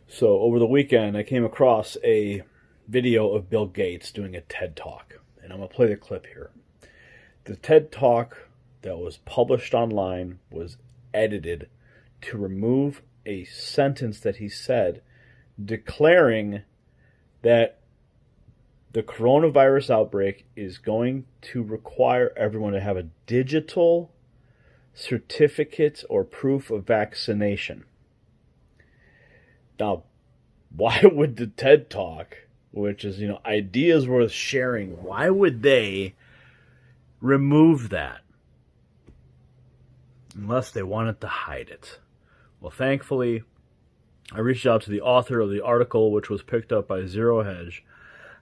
So over the weekend, I came across a video of Bill Gates doing a TED Talk, and I'm going to play the clip here. The TED Talk that was published online was edited to remove a sentence that he said declaring that the coronavirus outbreak is going to require everyone to have a digital certificate or proof of vaccination. Now, why would the TED Talk, which is, ideas worth sharing, why would they remove that? Unless they wanted to hide it. Well, thankfully, I reached out to the author of the article, which was picked up by Zero Hedge.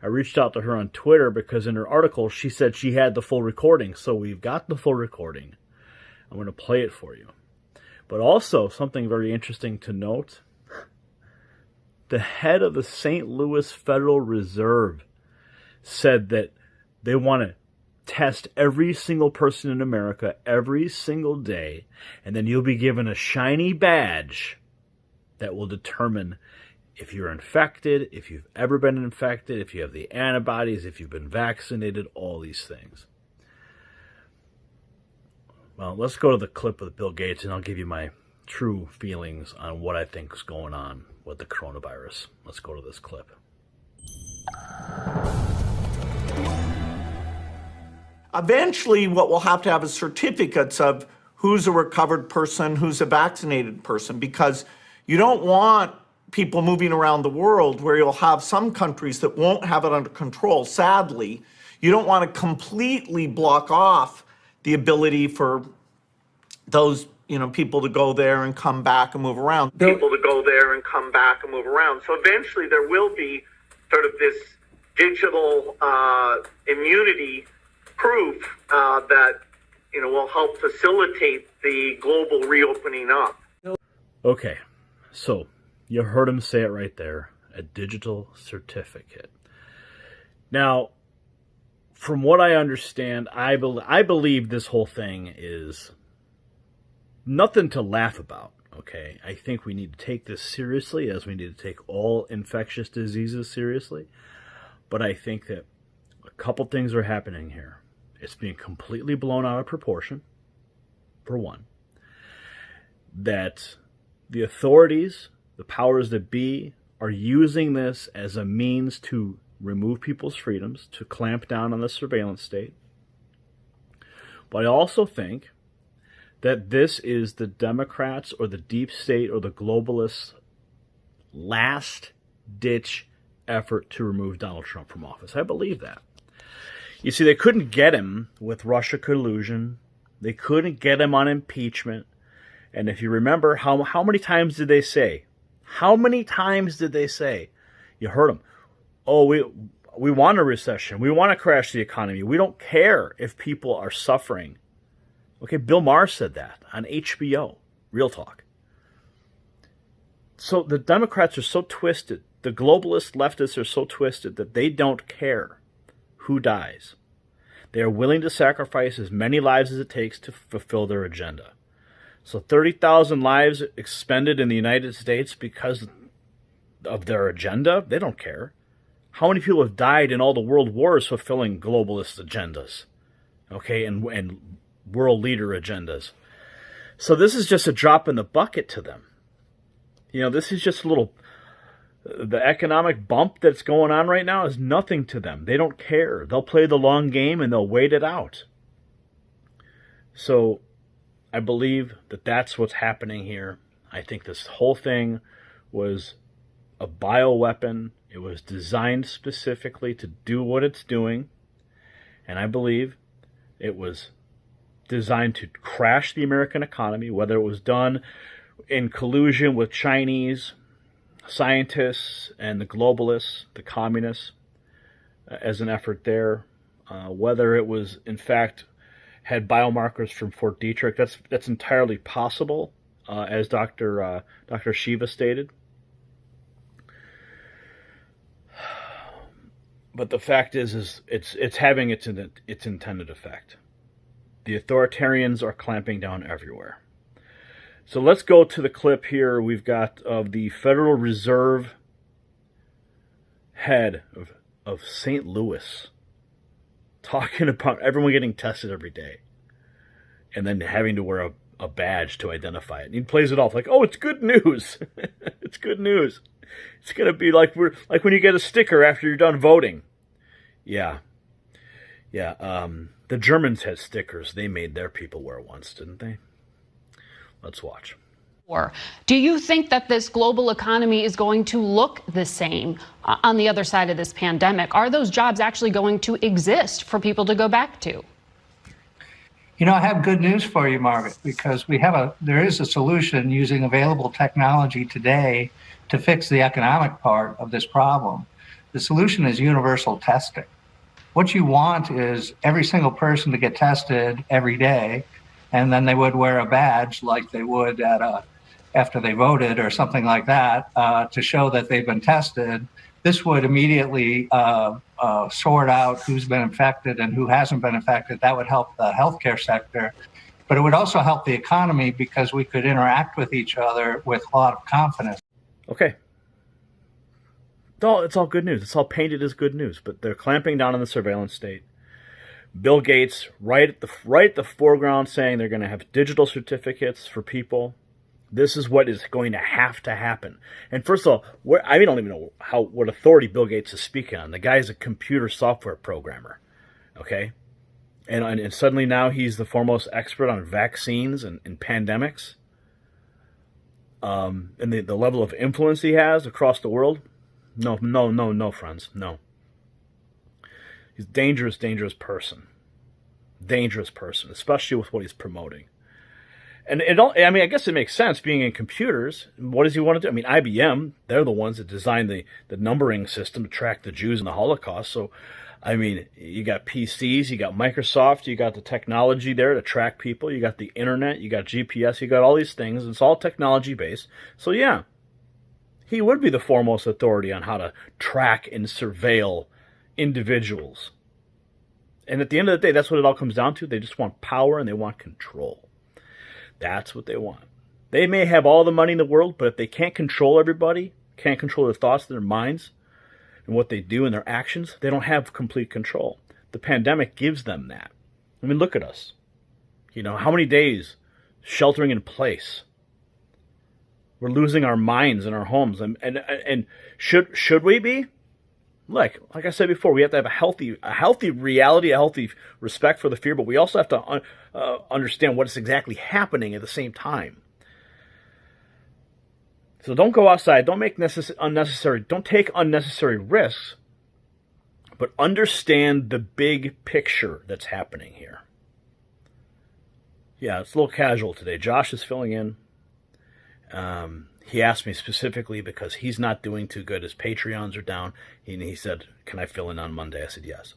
I reached out to her on Twitter because in her article, she said she had the full recording. So we've got the full recording. I'm going to play it for you. But also, something very interesting to note, the head of the St. Louis Federal Reserve said that they want to test every single person in America every single day, and then you'll be given a shiny badge that will determine if you're infected, if you've ever been infected, if you have the antibodies, if you've been vaccinated, all these things. Well, let's go to the clip with Bill Gates, and I'll give you my true feelings on what I think is going on with the coronavirus. Let's go to this clip. Eventually, what we'll have to have is certificates of who's a recovered person, who's a vaccinated person, because you don't want people moving around the world where you'll have some countries that won't have it under control. Sadly, you don't want to completely block off the ability for those people to go there and come back and move around. So eventually there will be sort of this digital immunity proof that will help facilitate the global reopening up. Okay, so you heard him say it right there, a digital certificate. Now, from what I understand, I believe this whole thing is nothing to laugh about, okay? I think we need to take this seriously, as we need to take all infectious diseases seriously. But I think that a couple things are happening here. It's being completely blown out of proportion, for one. That the authorities, the powers that be, are using this as a means to remove people's freedoms, to clamp down on the surveillance state. But I also think that this is the Democrats or the deep state or the globalists' last-ditch effort to remove Donald Trump from office. I believe that. You see, they couldn't get him with Russia collusion. They couldn't get him on impeachment. And if you remember, how many times did they say? How many times did they say? You heard them. Oh, we want a recession. We want to crash the economy. We don't care if people are suffering. Okay, Bill Maher said that on HBO, Real Talk. So the Democrats are so twisted, the globalist leftists are so twisted that they don't care who dies. They are willing to sacrifice as many lives as it takes to fulfill their agenda. So 30,000 lives expended in the United States because of their agenda, they don't care. How many people have died in all the world wars fulfilling globalist agendas? Okay, and world leader agendas. So this is just a drop in the bucket to them. This is just a little... The economic bump that's going on right now is nothing to them. They don't care. They'll play the long game and they'll wait it out. So I believe that that's what's happening here. I think this whole thing was a bioweapon. It was designed specifically to do what it's doing. And I believe it was designed to crash the American economy, whether it was done in collusion with Chinese scientists and the globalists, the communists, as an effort there, whether it was, in fact, had biomarkers from Fort Detrick. That's entirely possible, as Dr. Shiva stated. But the fact is it's having its intended effect. The authoritarians are clamping down everywhere. So let's go to the clip here we've got of the Federal Reserve head of St. Louis talking about everyone getting tested every day and then having to wear a badge to identify it. And he plays it off like, oh, it's good news. It's good news. It's going to be like when you get a sticker after you're done voting. Yeah. The Germans had stickers they made their people wear once, didn't they? Let's watch. Do you think that this global economy is going to look the same on the other side of this pandemic? Are those jobs actually going to exist for people to go back to? You know, I have good news for you, Margaret, because there is a solution using available technology today to fix the economic part of this problem. The solution is universal testing. What you want is every single person to get tested every day, and then they would wear a badge like they would after they voted or something like that to show that they've been tested. This would immediately sort out who's been infected and who hasn't been infected. That would help the healthcare sector, but it would also help the economy because we could interact with each other with a lot of confidence. Okay. It's all good news. It's all painted as good news, but they're clamping down on the surveillance state. Bill Gates, right at the foreground, saying they're going to have digital certificates for people. This is what is going to have to happen. And first of all, I don't even know what authority Bill Gates is speaking on. The guy is a computer software programmer, okay? And suddenly now he's the foremost expert on vaccines and pandemics. And the level of influence he has across the world. No, friends, no. He's a dangerous person. Dangerous person, especially with what he's promoting. And I guess it makes sense being in computers. What does he want to do? I mean, IBM, they're the ones that designed the numbering system to track the Jews in the Holocaust. So, I mean, you got PCs, you got Microsoft, you got the technology there to track people, you got the internet, you got GPS, you got all these things. It's all technology based. So, yeah, he would be the foremost authority on how to track and surveil individuals. And at the end of the day, that's what it all comes down to. They just want power and they want control. That's what they want. They may have all the money in the world, but if they can't control everybody, can't control their thoughts, their minds, and what they do and their actions, they don't have complete control. The pandemic gives them that. I mean, look at us. You know, how many days sheltering in place? We're losing our minds in our homes. And should we be? Like I said before, we have to have a healthy reality, a healthy respect for the fear, but we also have to understand what is exactly happening at the same time. So don't go outside. Don't make don't take unnecessary risks, but understand the big picture that's happening here. Yeah, it's a little casual today. Josh is filling in. He asked me specifically because he's not doing too good. His Patreons are down. He said, can I fill in on Monday? I said, yes.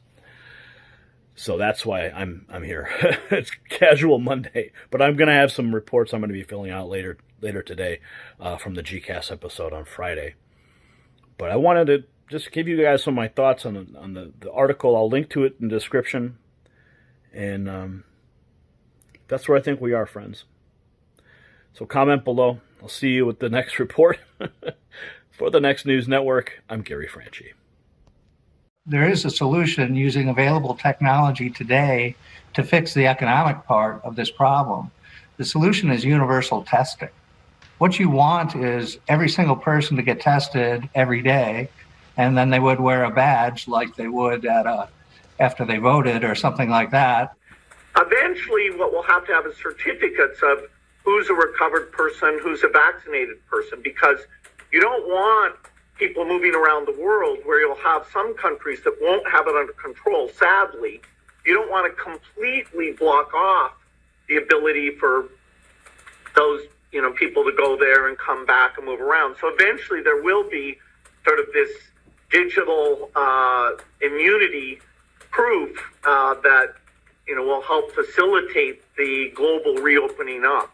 So that's why I'm here. It's casual Monday. But I'm going to have some reports I'm going to be filling out later today from the GCAS episode on Friday. But I wanted to just give you guys some of my thoughts on the article. I'll link to it in the description. And that's where I think we are, friends. So comment below. I'll see you with the next report. For the Next News Network, I'm Gary Franchi. There is a solution using available technology today to fix the economic part of this problem. The solution is universal testing. What you want is every single person to get tested every day, and then they would wear a badge like they would after they voted or something like that. Eventually, what we'll have to have is certificates of who's a recovered person, who's a vaccinated person, because you don't want people moving around the world where you'll have some countries that won't have it under control. Sadly, you don't want to completely block off the ability for those, people to go there and come back and move around. So eventually there will be sort of this digital immunity proof that, will help facilitate the global reopening up.